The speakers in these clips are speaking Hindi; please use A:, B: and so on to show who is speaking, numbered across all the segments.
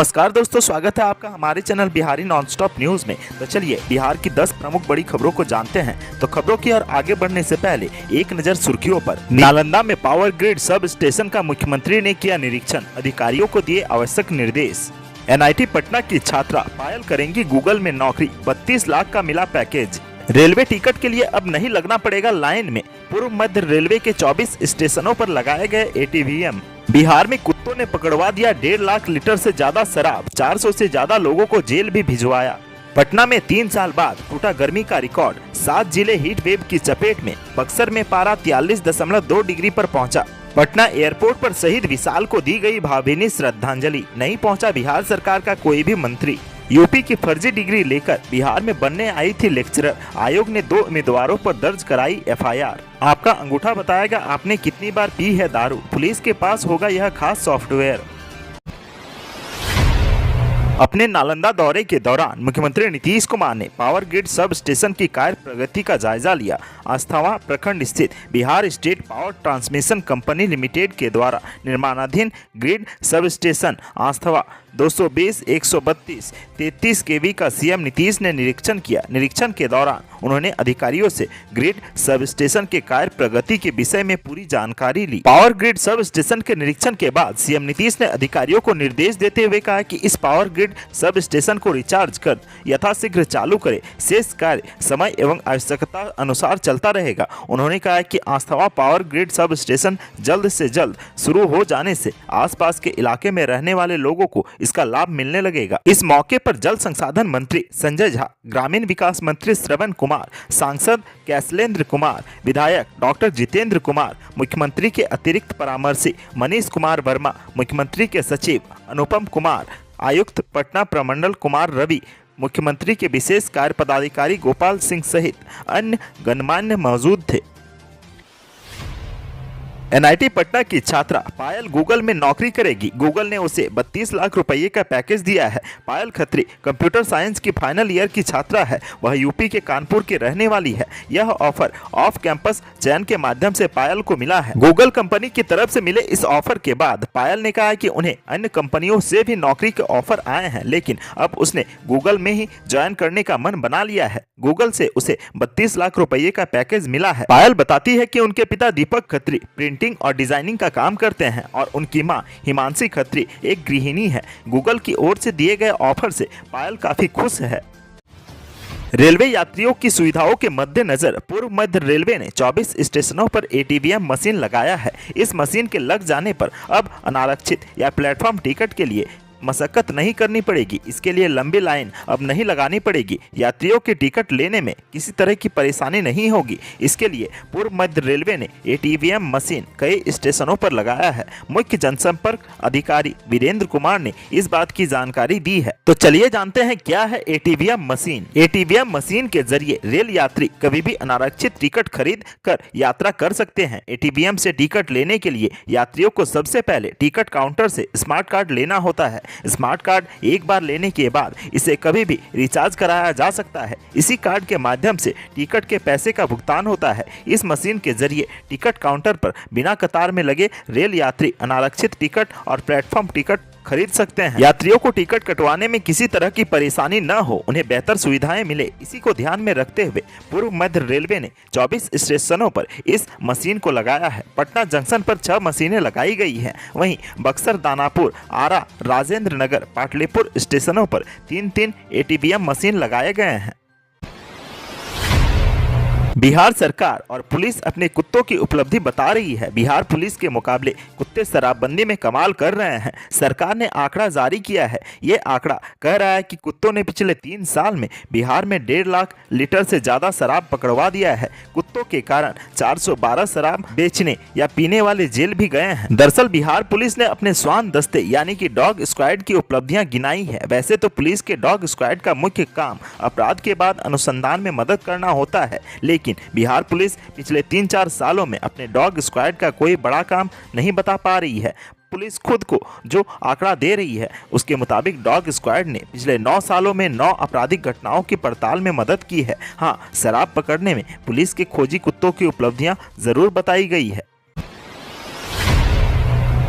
A: नमस्कार दोस्तों, स्वागत है आपका हमारे चैनल बिहारी नॉनस्टॉप न्यूज में। तो चलिए बिहार की 10 प्रमुख बड़ी खबरों को जानते हैं। तो खबरों की ओर आगे बढ़ने से पहले एक नजर सुर्खियों पर। नालंदा में पावर ग्रिड सब स्टेशन का मुख्यमंत्री ने किया निरीक्षण, अधिकारियों को दिए आवश्यक निर्देश। NIT पटना की छात्रा पायल करेंगी गूगल में नौकरी, 32 लाख का मिला पैकेज। रेलवे टिकट के लिए अब नहीं लगना पड़ेगा लाइन में, पूर्व मध्य रेलवे के 24 स्टेशनों पर लगाए गए ATVM। बिहार में कुत्तों ने पकड़वा दिया 1.5 लाख लीटर से ज्यादा शराब, 400 से ज्यादा लोगों को जेल भी भिजवाया। पटना में 3 साल बाद टूटा गर्मी का रिकॉर्ड, 7 जिले हीट वेव की चपेट में। बक्सर में पारा 43.2 डिग्री पर पहुंचा। पटना एयरपोर्ट पर शहीद विशाल को दी गई भावभीनी श्रद्धांजलि, नहीं पहुंचा बिहार सरकार का कोई भी मंत्री। यूपी की फर्जी डिग्री लेकर बिहार में बनने आई थी लेक्चरर, आयोग ने 2 उम्मीदवारों पर दर्ज कराई FIR। आपका अंगूठा बताएगा आपने कितनी बार पी है दारू, पुलिस के पास होगा यह खास सॉफ्टवेयर। अपने नालंदा दौरे के दौरान मुख्यमंत्री नीतीश कुमार ने पावर ग्रिड सब स्टेशन की कार्य प्रगति का जायजा लिया। आस्थावा प्रखंड स्थित Bihar state power transmission company limited के द्वारा निर्माणाधीन ग्रिड सब स्टेशन आस्थावा 220, 132, 33 kV का CM नीतीश ने निरीक्षण किया। निरीक्षण के दौरान उन्होंने अधिकारियों से ग्रिड सब स्टेशन के कार्य प्रगति के विषय में पूरी जानकारी ली। पावर ग्रिड सब स्टेशन के निरीक्षण के बाद CM नीतीश ने अधिकारियों को निर्देश देते हुए कहा कि इस पावर ग्रिड सब स्टेशन को रिचार्ज कर यथाशीघ्र चालू करे, शेष कार्य समय एवं आवश्यकता अनुसार चलता रहेगा। उन्होंने कहा कि आस्थावा पावर ग्रिड सब स्टेशन जल्द से जल्द शुरू हो जाने से आसपास के इलाके में रहने वाले लोगों को इसका लाभ मिलने लगेगा। इस मौके पर जल संसाधन मंत्री संजय झा, ग्रामीण विकास मंत्री श्रवण कुमार, सांसद कैशलेंद्र कुमार, विधायक डॉक्टर जितेंद्र कुमार, मुख्यमंत्री के अतिरिक्त परामर्शी मनीष कुमार वर्मा, मुख्यमंत्री के सचिव अनुपम कुमार, आयुक्त पटना प्रमंडल कुमार रवि, मुख्यमंत्री के विशेष कार्य पदाधिकारी गोपाल सिंह सहित अन्य गणमान्य मौजूद थे। NIT पटना की छात्रा पायल गूगल में नौकरी करेगी। गूगल ने उसे 32 लाख रुपये का पैकेज दिया है। पायल खत्री कंप्यूटर साइंस की फाइनल ईयर की छात्रा है। वह यूपी के कानपुर की रहने वाली है। यह ऑफर ऑफ कैंपस चयन के माध्यम से पायल को मिला है। गूगल कंपनी की तरफ से मिले इस ऑफर के बाद पायल ने कहा कि उन्हें अन्य कंपनियों से भी नौकरी के ऑफर आए हैं, लेकिन अब उसने गूगल में ही ज्वाइन करने का मन बना लिया है। गूगल से उसे 32 लाख रुपये का पैकेज मिला है। पायल बताती है कि उनके पिता दीपक खत्री प्रिंटिंग और डिजाइनिंग का काम करते हैं और उनकी मां हिमांशी खत्री एक गृहिणी है। गूगल की ओर से दिए गए ऑफर से पायल काफी खुश है। रेलवे यात्रियों की सुविधाओं के मद्देनजर पूर्व मध्य रेलवे ने 24 स्टेशनों पर ATVM मशीन लगाया है। इस मशीन के लग जाने पर अब अनारक्षित या प्लेटफॉर्म टिकट के लिए मशक्कत नहीं करनी पड़ेगी। इसके लिए लंबी लाइन अब नहीं लगानी पड़ेगी। यात्रियों के टिकट लेने में किसी तरह की परेशानी नहीं होगी। इसके लिए पूर्व मध्य रेलवे ने ATVM मशीन कई स्टेशनों पर लगाया है। मुख्य जनसंपर्क अधिकारी वीरेंद्र कुमार ने इस बात की जानकारी दी है। तो चलिए जानते हैं क्या है ATVM मशीन। ATVM मशीन के जरिए रेल यात्री कभी भी अनारक्षित टिकट खरीद कर यात्रा कर सकते हैं। ATVM से टिकट लेने के लिए यात्रियों को सबसे पहले टिकट काउंटर से स्मार्ट कार्ड लेना होता है। स्मार्ट कार्ड एक बार लेने के बाद इसे कभी भी रिचार्ज कराया जा सकता है। इसी कार्ड के माध्यम से टिकट के पैसे का भुगतान होता है। इस मशीन के जरिए टिकट काउंटर पर बिना कतार में लगे रेल यात्री अनारक्षित टिकट और प्लेटफॉर्म टिकट खरीद सकते हैं। यात्रियों को टिकट कटवाने में किसी तरह की परेशानी न हो, उन्हें बेहतर सुविधाएं मिले, इसी को ध्यान में रखते हुए पूर्व मध्य रेलवे ने 24 स्टेशनों पर इस मशीन को लगाया है। पटना जंक्शन पर 6 मशीनें लगाई गई हैं। वहीं बक्सर, दानापुर, आरा, राजेंद्र नगर, पाटलिपुर स्टेशनों पर 3-3 ATVM मशीन लगाए गए हैं। बिहार सरकार और पुलिस अपने कुत्तों की उपलब्धि बता रही है। बिहार पुलिस के मुकाबले कुत्ते शराबबंदी में कमाल कर रहे हैं। सरकार ने आंकड़ा जारी किया है। ये आंकड़ा कह रहा है कि कुत्तों ने पिछले 3 साल में बिहार में 1.5 लाख लीटर से ज्यादा शराब पकड़वा दिया है। कुत्तों के कारण 412 शराब बेचने या पीने वाले जेल भी गए हैं। दरअसल बिहार पुलिस ने अपने श्वान दस्ते यानी कि डॉग स्क्वाड की उपलब्धियां गिनाई है। वैसे तो पुलिस के डॉग स्क्वाड का मुख्य काम अपराध के बाद अनुसंधान में मदद करना होता है, लेकिन बिहार पुलिस पिछले 3-4 सालों में अपने डॉग स्क्वाड का कोई बड़ा काम नहीं बता पा रही है। पुलिस खुद को जो आंकड़ा दे रही है उसके मुताबिक डॉग स्क्वाड ने पिछले 9 सालों में 9 आपराधिक घटनाओं की पड़ताल में मदद की है। हाँ, शराब पकड़ने में पुलिस के खोजी कुत्तों की उपलब्धियां जरूर बताई गई है।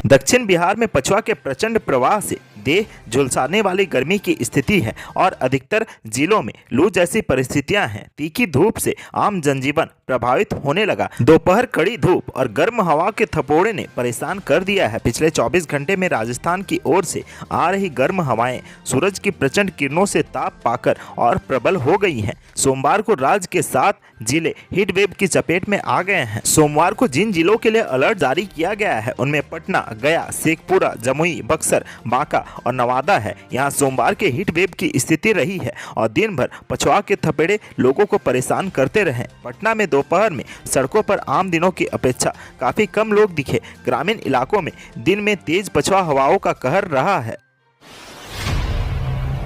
A: दक्षिण बिहार में पछुआ के प्रचंड प्रवाह से देह झुलसाने वाली गर्मी की स्थिति है और अधिकतर जिलों में लू जैसी परिस्थितियां हैं। तीखी धूप से आम जनजीवन प्रभावित होने लगा। दोपहर कड़ी धूप और गर्म हवा के थपोड़े ने परेशान कर दिया है। पिछले 24 घंटे में राजस्थान की ओर से आ रही गर्म हवाएं सूरज की प्रचंड किरणों से ताप पाकर और प्रबल हो गई हैं। सोमवार को राज्य के 7 जिले हीट वेव की चपेट में आ गए हैं। सोमवार को जिन जिलों के लिए अलर्ट जारी किया गया है उनमें पटना, गया, शेखपुरा, जमुई, बक्सर, बांका और नवादा है। यहाँ सोमवार के हीट वेव की स्थिति रही है और दिन भर पछुआ के थपेड़े लोगों को परेशान करते रहे। पटना में दोपहर में सड़कों पर आम दिनों की अपेक्षा काफी कम लोग दिखे। ग्रामीण इलाकों में दिन में तेज पछुआ हवाओं का कहर रहा है।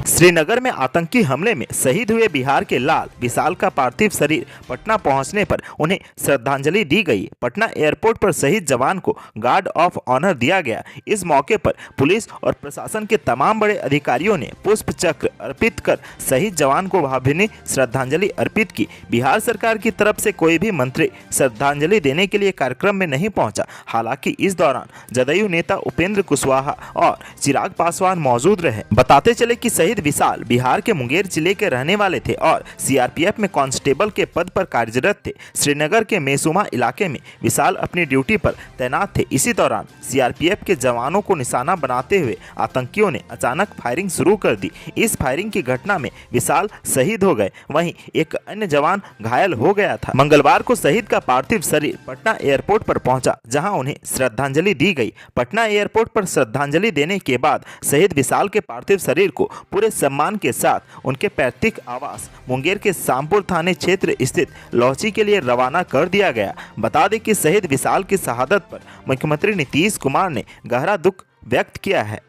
A: श्रीनगर में आतंकी हमले में शहीद हुए बिहार के लाल विशाल का पार्थिव शरीर पटना पहुंचने पर उन्हें श्रद्धांजलि दी गई। पटना एयरपोर्ट पर शहीद जवान को गार्ड ऑफ ऑनर दिया गया। इस मौके पर पुलिस और प्रशासन के तमाम बड़े अधिकारियों ने पुष्प चक्र अर्पित कर शहीद जवान को भावभीनी श्रद्धांजलि अर्पित की। बिहार सरकार की तरफ से कोई भी मंत्री श्रद्धांजलि देने के लिए कार्यक्रम में नहीं पहुंचा। हालांकि इस दौरान जदयू नेता उपेंद्र कुशवाहा और चिराग पासवान मौजूद रहे। बताते चले कि शहीद विशाल बिहार के मुंगेर जिले के रहने वाले थे और सीआरपीएफ में कांस्टेबल के पद पर कार्यरत थे। श्रीनगर के मेसुमा इलाके में विशाल अपनी ड्यूटी पर तैनात थे। इसी दौरान सीआरपीएफ के जवानों को निशाना बनाते हुए आतंकियों ने अचानक फायरिंग शुरू कर दी। इस फायरिंग की घटना में विशाल शहीद हो गए, वहीं एक अन्य जवान घायल हो गया था। मंगलवार को शहीद का पार्थिव शरीर पटना एयरपोर्ट पर पहुंचा, जहां उन्हें श्रद्धांजलि दी गई। पटना एयरपोर्ट पर श्रद्धांजलि देने के बाद शहीद विशाल के पार्थिव शरीर को पूरे सम्मान के साथ उनके पैतृक आवास मुंगेर के शामपुर थाने क्षेत्र स्थित लौची के लिए रवाना कर दिया गया। बता दें कि शहीद विशाल की शहादत पर मुख्यमंत्री नीतीश कुमार ने गहरा दुख व्यक्त किया है।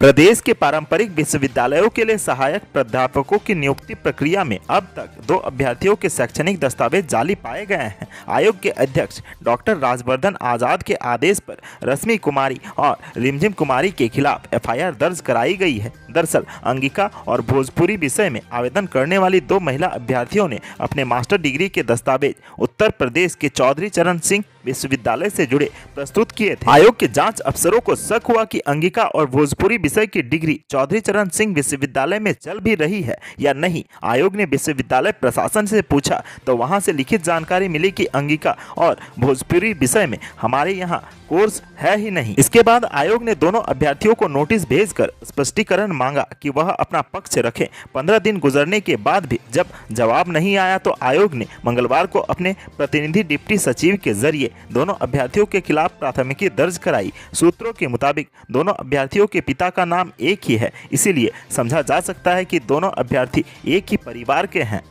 A: प्रदेश के पारंपरिक विश्वविद्यालयों के लिए सहायक प्राध्यापकों की नियुक्ति प्रक्रिया में अब तक 2 अभ्यर्थियों के शैक्षणिक दस्तावेज जाली पाए गए हैं। आयोग के अध्यक्ष डॉक्टर राजवर्धन आजाद के आदेश पर रश्मि कुमारी और रिमझिम कुमारी के खिलाफ एफआईआर दर्ज कराई गई है। दरअसल अंगिका और भोजपुरी विषय में आवेदन करने वाली 2 महिला अभ्यर्थियों ने अपने मास्टर डिग्री के दस्तावेज उत्तर प्रदेश के चौधरी चरण सिंह विश्वविद्यालय से जुड़े प्रस्तुत किए थे। आयोग के जांच अफसरों को शक हुआ कि अंगिका और भोजपुरी विषय की डिग्री चौधरी चरण सिंह विश्वविद्यालय में चल भी रही है या नहीं। आयोग ने विश्वविद्यालय प्रशासन से पूछा तो वहां से लिखित जानकारी मिली कि अंगिका और भोजपुरी विषय में हमारे यहाँ कोर्स है ही नहीं। इसके बाद आयोग ने दोनों अभ्यर्थियों को नोटिस भेजकर स्पष्टीकरण मांगा कि वह अपना पक्ष रखें। 15 दिन गुजरने के बाद भी जब जवाब नहीं आया तो आयोग ने मंगलवार को अपने प्रतिनिधि डिप्टी सचिव के जरिए दोनों अभ्यर्थियों के खिलाफ प्राथमिकी दर्ज कराई। सूत्रों के मुताबिक दोनों अभ्यर्थियों के पिता का नाम एक ही है, इसीलिए समझा जा सकता है कि दोनों अभ्यर्थी एक ही परिवार के हैं।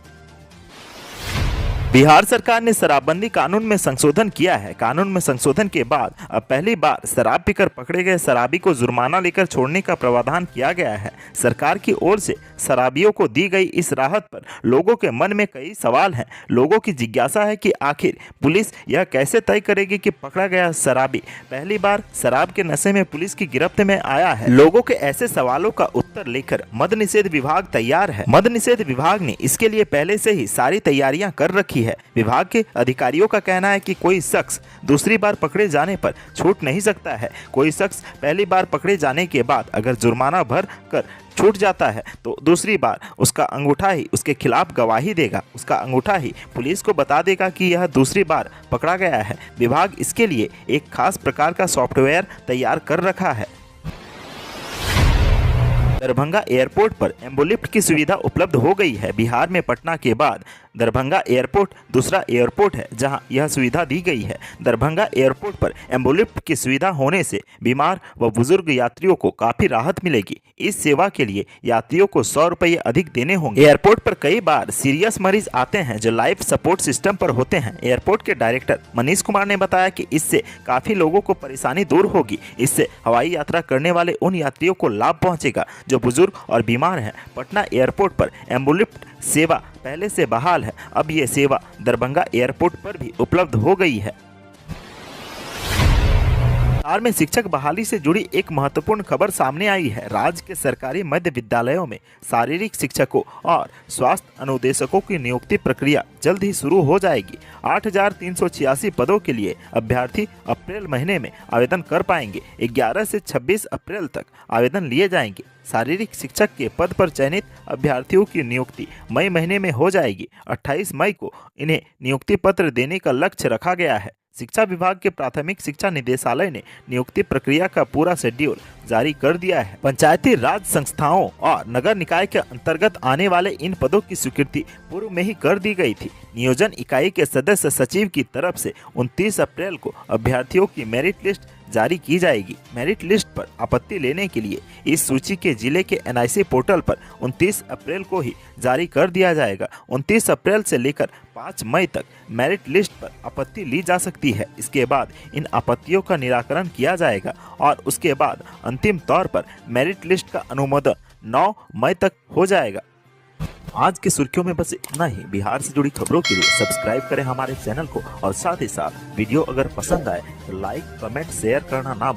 A: बिहार सरकार ने शराबबंदी कानून में संशोधन किया है। कानून में संशोधन के बाद अब पहली बार शराब पीकर पकड़े गए शराबी को जुर्माना लेकर छोड़ने का प्रावधान किया गया है। सरकार की ओर से शराबियों को दी गई इस राहत पर लोगों के मन में कई सवाल हैं। लोगों की जिज्ञासा है कि आखिर पुलिस यह कैसे तय करेगी कि पकड़ा गया शराबी पहली बार शराब के नशे में पुलिस की गिरफ्त में आया है। लोगों के ऐसे सवालों का उत्तर लेकर मद्य निषेध विभाग तैयार है। मद्य निषेध विभाग ने इसके लिए पहले से ही सारी तैयारियां कर रखी है। विभाग के अधिकारियों का कहना है कि कोई शख्स दूसरी बार पकड़े जाने पर छूट नहीं सकता है। कोई शख्स पहली बार पकड़े जाने के बाद अगर जुर्माना भर कर छूट जाता है तो दूसरी बार उसका अंगूठा ही उसके खिलाफ गवाही देगा। उसका अंगूठा ही पुलिस को बता देगा कि यह दूसरी बार पकड़ा गया है। विभाग इसके लिए एक खास प्रकार का सॉफ्टवेयर तैयार कर रखा है। दरभंगा एयरपोर्ट पर एम्बुलिफ्ट की सुविधा उपलब्ध हो गई है। बिहार में पटना के बाद दरभंगा एयरपोर्ट दूसरा एयरपोर्ट है जहां यह सुविधा दी गई है। दरभंगा एयरपोर्ट पर एम्बुलिफ्ट की सुविधा होने से बीमार व बुजुर्ग यात्रियों को काफी राहत मिलेगी। इस सेवा के लिए यात्रियों को 100 रुपये अधिक देने होंगे। एयरपोर्ट पर कई बार सीरियस मरीज आते हैं जो लाइफ सपोर्ट सिस्टम पर होते हैं। एयरपोर्ट के डायरेक्टर मनीष कुमार ने बताया कि इससे काफी लोगों को परेशानी दूर होगी। इससे हवाई यात्रा करने वाले उन यात्रियों को लाभ पहुंचेगा जो बुजुर्ग और बीमार हैं। पटना एयरपोर्ट पर एम्बुलिफ्ट सेवा पहले से बहाल है। अब ये सेवा दरभंगा एयरपोर्ट पर भी उपलब्ध हो गई है। बिहार में शिक्षक बहाली से जुड़ी एक महत्वपूर्ण खबर सामने आई है। राज्य के सरकारी मध्य विद्यालयों में शारीरिक शिक्षकों और स्वास्थ्य अनुदेशकों की नियुक्ति प्रक्रिया जल्द ही शुरू हो जाएगी। 8,386 पदों के लिए अभ्यर्थी अप्रैल महीने में आवेदन कर पाएंगे। 11 से 26 अप्रैल तक आवेदन लिए जाएंगे। शारीरिक शिक्षक के पद पर चयनित अभ्यर्थियों की नियुक्ति मई महीने में हो जाएगी। 28 मई को इन्हें नियुक्ति पत्र देने का लक्ष्य रखा गया है। शिक्षा विभाग के प्राथमिक शिक्षा निदेशालय ने नियुक्ति प्रक्रिया का पूरा शेड्यूल जारी कर दिया है। पंचायती राज संस्थाओं और नगर निकाय के अंतर्गत आने वाले इन पदों की स्वीकृति पूर्व में ही कर दी गई थी। नियोजन इकाई के सदस्य सचिव की तरफ से 29 अप्रैल को अभ्यर्थियों की मेरिट लिस्ट जारी की जाएगी। मेरिट लिस्ट पर आपत्ति लेने के लिए इस सूची के जिले के NIC पोर्टल पर 29 अप्रैल को ही जारी कर दिया जाएगा। 29 अप्रैल से लेकर 5 मई तक मेरिट लिस्ट पर आपत्ति ली जा सकती है। इसके बाद इन आपत्तियों का निराकरण किया जाएगा और उसके बाद अंतिम तौर पर मेरिट लिस्ट का अनुमोदन 9 मई तक हो जाएगा। आज की सुर्खियों में बस इतना ही। बिहार से जुड़ी खबरों के लिए सब्सक्राइब करें हमारे चैनल को और साथ ही साथ वीडियो अगर पसंद आए तो लाइक, कमेंट, शेयर करना ना